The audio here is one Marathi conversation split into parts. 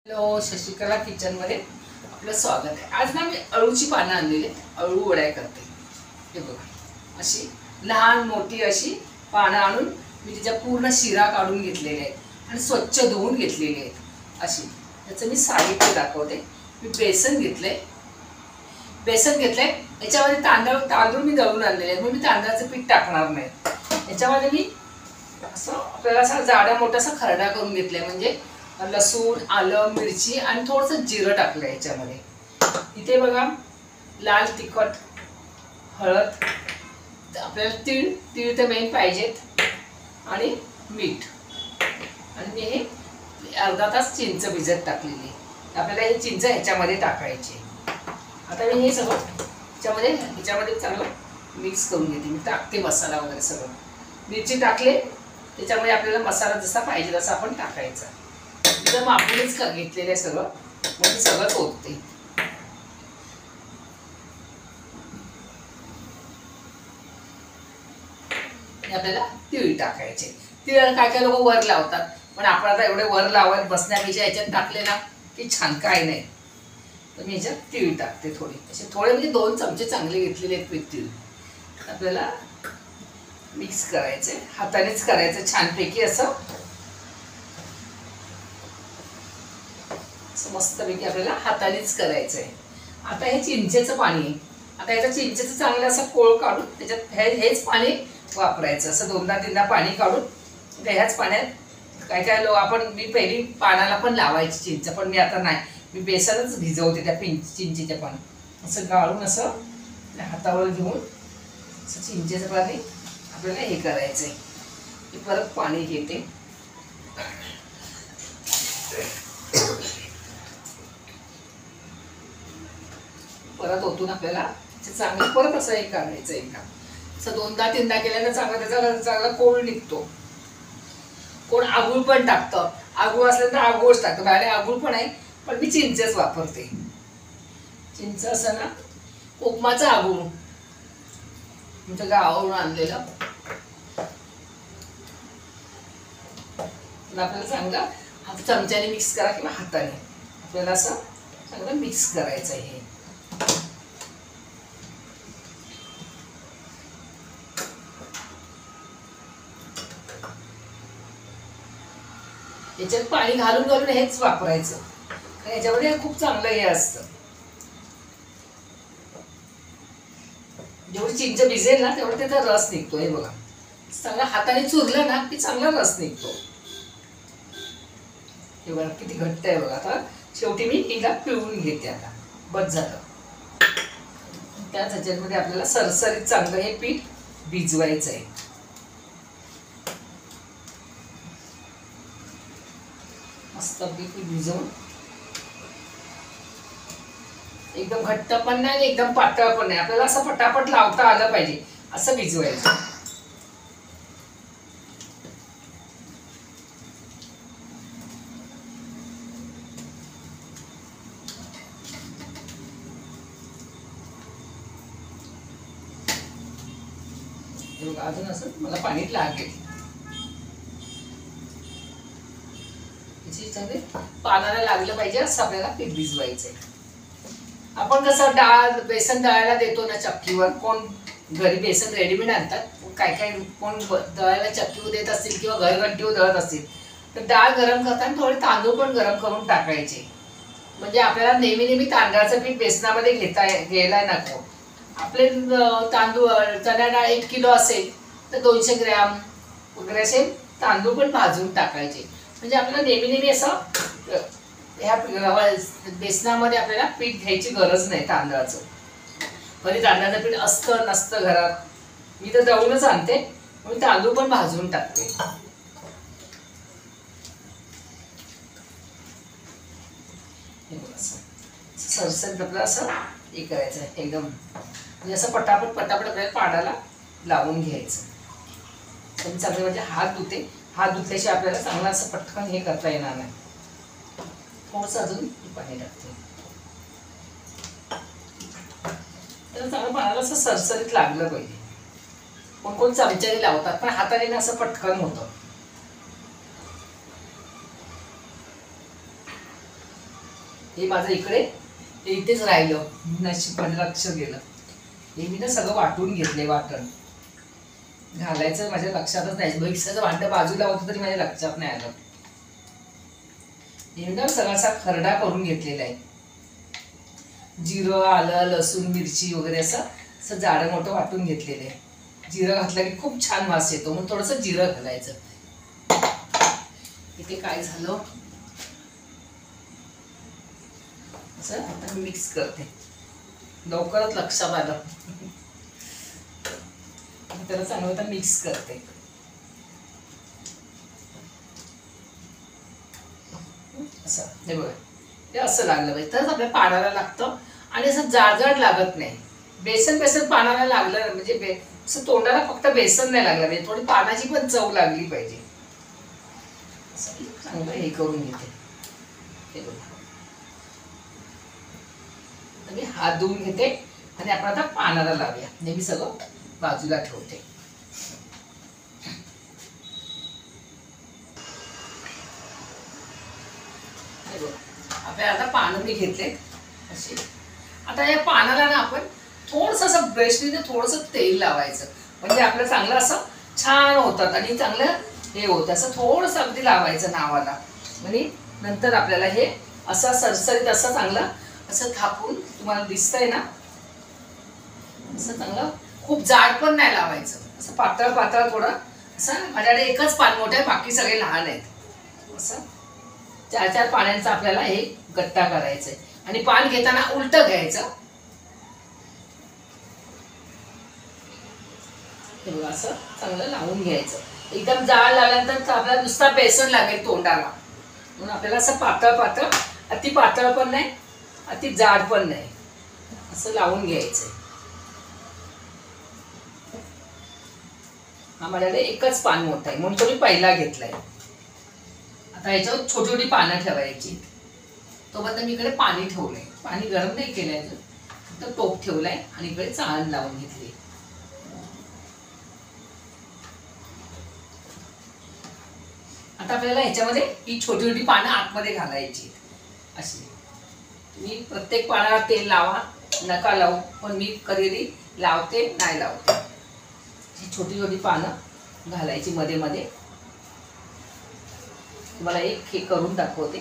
हॅलो, शशिकला किचनमध्ये आपलं स्वागत आहे। आज ना मी अळूची पानं आणलेली आहेत, अळू वड्या करते। हे बघा, अशी लहान मोठी अशी पानं आणून मी तिच्या पूर्ण शिरा काढून घेतलेले आहेत आणि स्वच्छ धुवून घेतलेले आहेत। अशी त्याचं मी साहित्य दाखवते। मी बेसन घेतलंय, याच्यामध्ये तांदूळ मी दळून आणलेले आहेत, मी तांदळाचं पीठ टाकणार नाही। याच्यामध्ये मी असं आपल्याला असा जाडा मोठासा खरडा करून घेतलाय, म्हणजे लसूण, आलं, मिरची आणि थोडंसं जिरं टाकलं याच्यामध्ये। इथे बघा, लाल तिखट, हळद, आपल्याला तीळ तर मेन पाहिजेत, आणि मीठ, आणि मी हे अर्धा तास चिंच भिजत टाकलेली। आपल्याला हे चिंच ह्याच्यामध्ये टाकायची। आता मी हे सगळं ह्याच्यामध्ये चांगलं मिक्स करून घेते। मी टाकते मसाला वगैरे सगळं, मिरची टाकले, त्याच्यामध्ये आपल्याला मसाला जसा पाहिजे तसा आपण टाकायचा। एकदम मापूनच घेतलेलं आहे सगळं, म्हणजे सगळंच होते। आपल्याला तीळ टाकायचे। तीळ काय काय लोक वर लावतात, पण आपण आता एवढे वर लावत बसण्यापेक्षा याच्यात टाकले ना की छान, काय नाही। तर मी याच्यात तीळ टाकते थोडे म्हणजे 2 चमचे चांगले घेतलेले आहेत तीळ। आपल्याला मिक्स करायचे, हातानेच करायचं छानपैकी असं मस्तपैकी आपल्याला हातानेच करायचंय। आता हे चिंचेचं पाणी आहे, आता याचं चिंचेचं चांगलं असं कोळ काढून त्याच्यात हेच पाणी वापरायचं। असं 2दा-3दा पाणी काढून ह्याच पाण्यात काय काय मी पहिली पानाला पण लावायची चिंच, पण मी आता नाही, मी बेसनच भिजवते त्या चिंचेच्या पाणी। असं गाळून असं हातावर घेऊन असं चिंचेचं पाणी आपल्याला हे करायचंय। मी परत पाणी घेते, परत ओतून आपल्याला चांगलं परत असं हे करायचं। एकदा असं 2दा-3दा केल्यानं चांगला कोळ निघतो। कोण आगूळ पण टाकतं, आगूळ असलं तर आगूळच टाकतं, बाहेर आगूळ पण आहे, पण मी चिंचच वापरते। चिंच असं ना उपमाचं आगूळ आमच्या गावावरून आणलेलं, आपल्याला चांगलं चमच्याने मिक्स करा किंवा हाताने आपल्याला असं चांगलं मिक्स करायचं आहे। याच्यात पाणी घालून घालून हेच वापरायचं, कारण याच्यामध्ये खूप चांगलं हे असतं। जेवढी चिंच भिजेल ना तेवढं त्याचा रस निघतो। हे बघा, चांगला हाताने चुरलं ना की चांगला रस निघतो। हे बघा किती घट्ट आहे बघा। आता शेवटी मी हिला पिळून घेते, आता बस झालं। त्याच ह्याच्यामध्ये आपल्याला सरसरीत चांगलं हे पीठ भिजवायचं आहे। मस्त पीठ भिजवून, एकदम घट्ट पण नाही, एकदम पातळ पण नाही, आपल्याला असं पटापट लावता आलं पाहिजे असं भिजवायचं। अजून असं मला पाणी लागेल, पानाला लागलं पाहिजे असं आपल्याला पीठ भिजवायचंय। आपण कसं बेसन दळायला देतो ना चक्कीवर, कोण घरी बेसन रेडीमेड आणतात, काय काय कोण दळायला चक्कीवर देत असतील किंवा घरघंटीवर दळत असतील, तर डाळ गरम करताना थोडे तांदूळ पण गरम करून टाकायचे, म्हणजे आपल्याला नेहमी नेहमी तांदळाचं पीठ बेसनामध्ये घ्यायला नको। आपले तांदूळ चणा डाळ 1 किलो असेल तर 200 ग्रॅम वगैरे असे तांदूळ पण भाजून टाकायचे, म्हणजे आपल्याला नेहमी असं ह्या बेसनामध्ये आपल्याला पीठ घ्यायची गरज नाही तांदळाचं। कधी तांदळाचं पीठ असतं नसतं घरात, मी तर दळूनच आणते, म्हणून तांदूळ पण भाजून टाकते। सरसरीत आपल्याला असं हे करायचं एकदम, म्हणजे असं पटापट आपल्याला पाडाला लावून घ्यायचं। पण चांगलं म्हणजे हात धुतल्याशिवाय आपल्याला चांगलं असं पटकन हे करता येणार नाही। थोडंसं अजून पाणी टाकते, त्याला चांगलं पाण्याला असं सरसरीत लागलं पाहिजे। कोण चमच्याने लावतात, पण हाताने असं पटकन होतं। हे माझं इकडे इथेच राहिलं, नशीब लक्ष गेलं. हे मी ना सगळं वाटून घेतलंय. वाटण घालायचं माझ्या लक्षातच नाही. मिक्सरचं भांडं बाजूला होतं तरी माझ्या लक्षात नाही आलं. हे ना सगळा असा खरडा करून घेतलेला आहे. जिरं, आलं, लसूण, मिरची वगैरे असं जाडं मोठं वाटून घेतलेलं आहे. जिरं घातलं की खूप छान वास येतो, म्हणून थोडंसं जिरं घालायचं. इथे काय झालं असं आता मिक्स करते. लवकरच लक्षात आलं. त्याला चांगलं आता मिक्स करते. असं हे बघा, हे असं लागलं पाहिजे तरच आपल्या पानाला लागतं आणि असं जाड लागत नाही. बेसन पानाला लागलं म्हणजे असं तोंडाला फक्त बेसन नाही लागलं पाहिजे, थोडी पानाची पण चव लागली पाहिजे. असं चांगलं हे करून घेते. हे बघा, मी हात धुवून घेते आणि आपण आता पानाला लावूया. हे मी सगळं बाजूला ठेवते. आपल्याला आता पानं मी घेतले अशी. आता या पानाला ना आपण थोडंसं असं ब्रशने थोडंसं तेल लावायचं, म्हणजे आपलं चांगलं असं छान होतात आणि चांगलं हे होतं. असं थोडंसं अगदी लावायचं नावाला, म्हणजे नंतर आपल्याला हे असं सरसरीत असं चांगलं असं थापून तुम्हाला दिसतंय ना, असं चांगलं खूप जाड पण नाही लावायचं, असं पातळ पातळ थोडं असं. माझ्याकडे एकच पान मोठं आहे, बाकी सगळे लहान आहेत. असं 4-4 पाण्यांचा आपल्याला हे गट्टा करायचा आहे. आणि पान घेताना उलट घ्यायचं. हे बघा, असं चांगलं लावून घ्यायचं. एकदम जाड लावल्यानंतर आपल्याला नुसता बेसन लागेल तोंडाला, म्हणून आपल्याला असं पातळ पातळ, अति पातळ पण नाही अति जाड पण नाही, असं लावून घ्यायचंय. हा माझ्याकडे एकच पान मोठं आहे म्हणून तो मी पहिला घेतलाय. आता याच्यावर छोटी छोटी पानं ठेवायची. तोपर्यंत मी इकडे पाणी ठेवलंय. पाणी गरम नाही केलंय, फक्त टोप ठेवलाय आणि इकडे चाळण लावून घेतली. आता आपल्याला ह्याच्यामध्ये ही छोटी छोटी पानं आतमध्ये घालायची अशी. मी प्रत्येक पानाला तेल लावा नका लावू, पण मी कधी लावते नाही लावते. ही छोटी छोटी पानं घालायची मध्ये मध्ये. तुम्हाला एक हे करून दाखवते.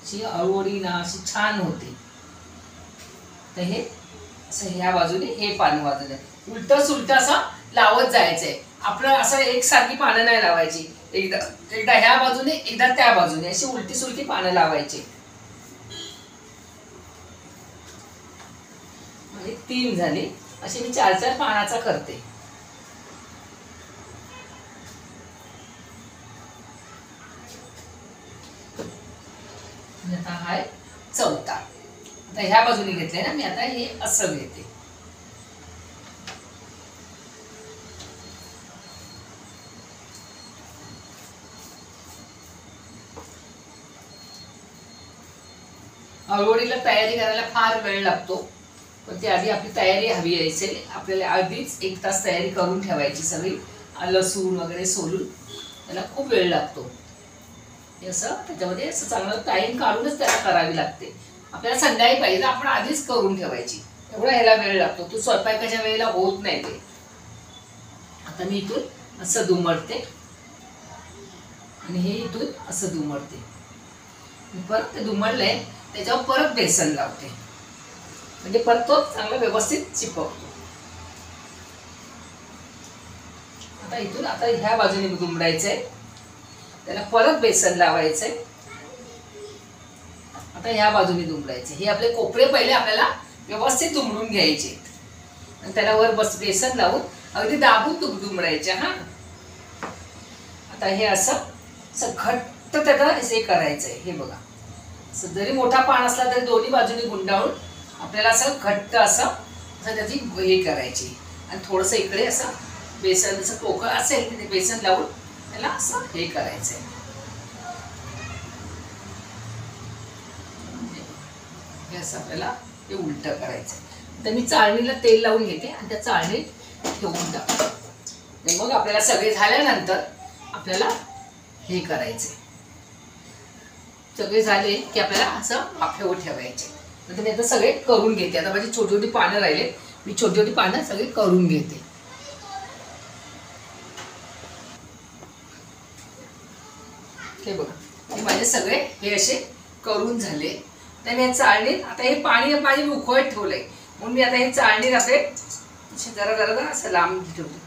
अशी अळूवडी ना अशी छान होते. तर हे असं ह्या बाजूने हे पान बाजूने उलट सुलट असं लावत जायचंय. आपलं असं एकसारखी पानं नाही लावायची. एकदा ह्या बाजूने एकदा त्या बाजूने अशी उलटी सुलटी पानं लावायची. म्हणजे 3 झाली. अशी मी 4-4 पानाचा करते. आता हा आहे चौथा. आता ह्या बाजूने घेतले ना मी, आता हे असं घेते. अळूवडीला तयारी करायला फार वेळ लागतो, पण ती आधी आपली तयारी हवी असेल. आपल्याला आधीच 1 तास तयारी करून ठेवायची सगळी. लसूण वगैरे सोलून त्याला खूप वेळ लागतो. हे असं त्याच्यामध्ये असं चांगलं टाईम काढूनच त्याला करावी लागते. आपल्याला संध्याकाळी पाहिजे आपण आधीच करून ठेवायची, एवढा ह्याला वेळ लागतो. तू स्वयंपाकाच्या वेळेला होत नाही ते. आता मी इथून असं दुमडते आणि हे इथून असं दुमडते. परत ते दुमडलंय त्याच्यावर परत बेसन लावते, म्हणजे परत तो चांगला व्यवस्थित चिपकतो. आता इथून आता ह्या बाजूने दुमडायचंय, त्याला परत बेसन लावायचंय. आता ह्या बाजूने दुमडायचे. हे आपले कोपरे पहिले आपल्याला व्यवस्थित दुमडून घ्यायचे आणि त्याला वर बेसन लावून अगदी दाबून दुमडायचे. हा आता हे असं घट्ट त्याला हे करायचंय. हे बघा, जरी मोठा पान असला तरी दोन्ही बाजूने गुंडाळून आपल्याला असं घट्ट असं त्याची हे करायची. आणि थोडंसं इकडे असं बेसन जसं पोकळ असेल ते बेसन लावून त्याला असं हे करायचंय. हे असं आपल्याला हे उलट करायचंय. तर मी चाळणीला तेल लावून घेते आणि त्या चाळणीत ठेवून टाकते. मग आपल्याला सगळे झाल्यानंतर आपल्याला हे करायचे. सगळे झाले की आपल्याला असं वाफेवर ठेवायचे. नंतर मी आता सगळे करून घेते. आता माझी छोटी छोटी पानं राहिले, मी छोटी छोटी पानं सगळी करून घेते. हे बघा, हे माझे सगळे हे असे करून झाले. तर मी चाळणीत आता हे पाणी माझे मी उकळत ठेवलंय, म्हणून मी आता हे चाळणीत आपले जरा जरा जरा असं लांब ठेवते.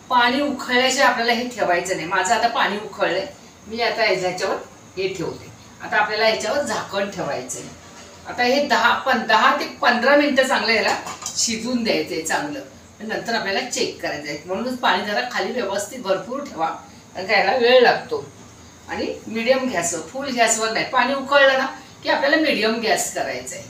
पाणी उकळल्याशिवाय आपल्याला हे ठेवायचं नाही. माझं आता पाणी उकळलंय, मी आता ह्याच्यावर हे ठेवते. आता आपल्याला ह्याच्यावर झाकण ठेवायचं आहे. आता हे 10 ते 15 मिनिटं चांगलं याला शिजून द्यायचंय चांगलं. नंतर आपल्याला चेक करायचं आहे. म्हणूनच पाणी जरा खाली व्यवस्थित भरपूर ठेवा, कारण का याला वेळ लागतो. आणि मीडियम गॅसवर, फुल गॅसवर नाही. पाणी उकळलं ना की आपल्याला मीडियम गॅस करायचा आहे.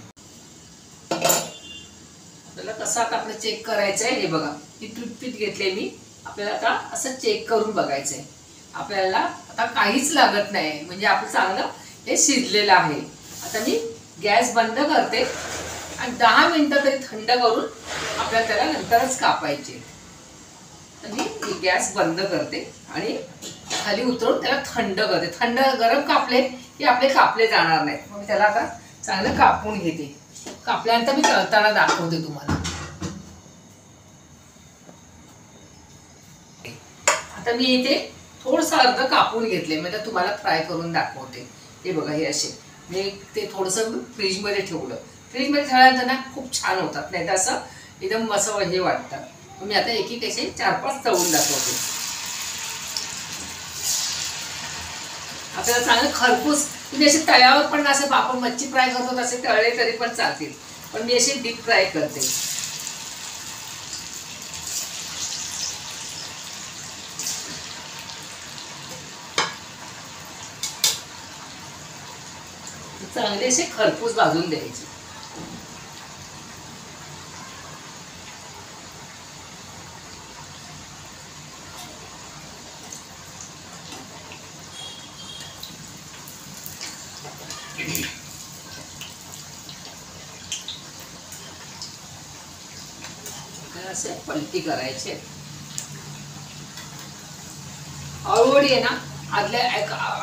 आपल्याला कसं आता आपलं चेक करायचं आहे. हे बघा, ही टूथपिक घेतली मी. आपल्याला आता असं चेक करून बघायचं आहे. आपल्याला आता काहीच लागत नाही, म्हणजे आपलं चांगलं हे शिजलेलं आहे. आता मी गॅस बंद करते आणि 10 मिनिटं तरी थंड करून आपल्याला त्याला नंतरच कापायचे. तर मी गॅस बंद करते आणि खाली उतरून त्याला थंड करते. थंड गरम कापले की आपले कापले जाणार नाहीत. मग मी त्याला आता चांगलं कापून घेते. कापल्यानंतर मी तळताना दाखवते तुम्हाला. आता मी इथे थोडंसं अर्ध कापून घेतले, म्हणजे तुम्हाला फ्राय करून दाखवते. हे बघा, हे असे मी ते थोडंसं फ्रीजमध्ये ठेवलं. फ्रीजमध्ये ठेवल्यानंतर ना खूप छान होतात, नाही तर असं एकदम असं हे वाटतं. मी आता एक एक असे 4-5 तळून दाखवते. आपल्याला चांगलं खरपूस, तुम्ही असे तव्यावर पण असे आपण मच्छी फ्राय करतो तसे तळले तरी पण चालतील, पण मी असे डीप फ्राय करते. चांगले असे खरपूस भाजून द्यायचे. असे पलटी करायचे. ऑलरेडी आहे ना, आदल्या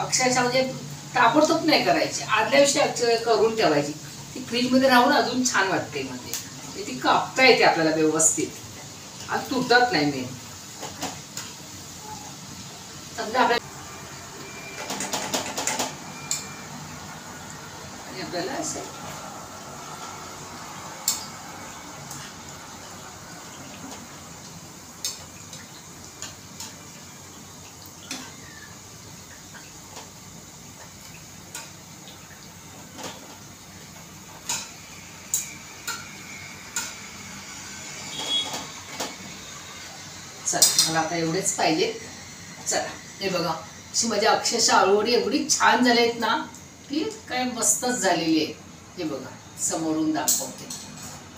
अक्षरशः म्हणजे ताबडतोब नाही करायची, आदल्या दिवशी करून ठेवायची. ती फ्रीजमध्ये राहून अजून छान वाटते. म्हणजे ती कापता येते आपल्याला व्यवस्थित आणि तुटत नाही. मेन समजा आपल्याला असे चला, मला आता एवढेच पाहिजे. चला, हे बघा, अशी माझ्या अक्षरशः आळूवडी एवढी छान झालेत ना की काय मस्तच झालेली आहे. हे बघा, समोरून दाखवते.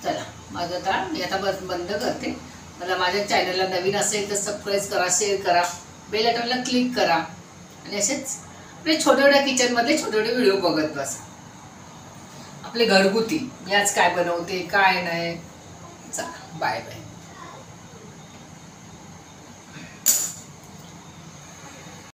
चला, माझं आता मी आता बंद करते. मला माझ्या चॅनलला नवीन असेल तर सबस्क्राईब करा, शेअर करा, बेल आयकॉनला क्लिक करा आणि असेच आपले छोट्या छोट्या किचनमधले छोटे छोटे व्हिडिओ बघत बसा. आपले घरगुती मी आज काय बनवते काय नाही. चला, बाय बाय.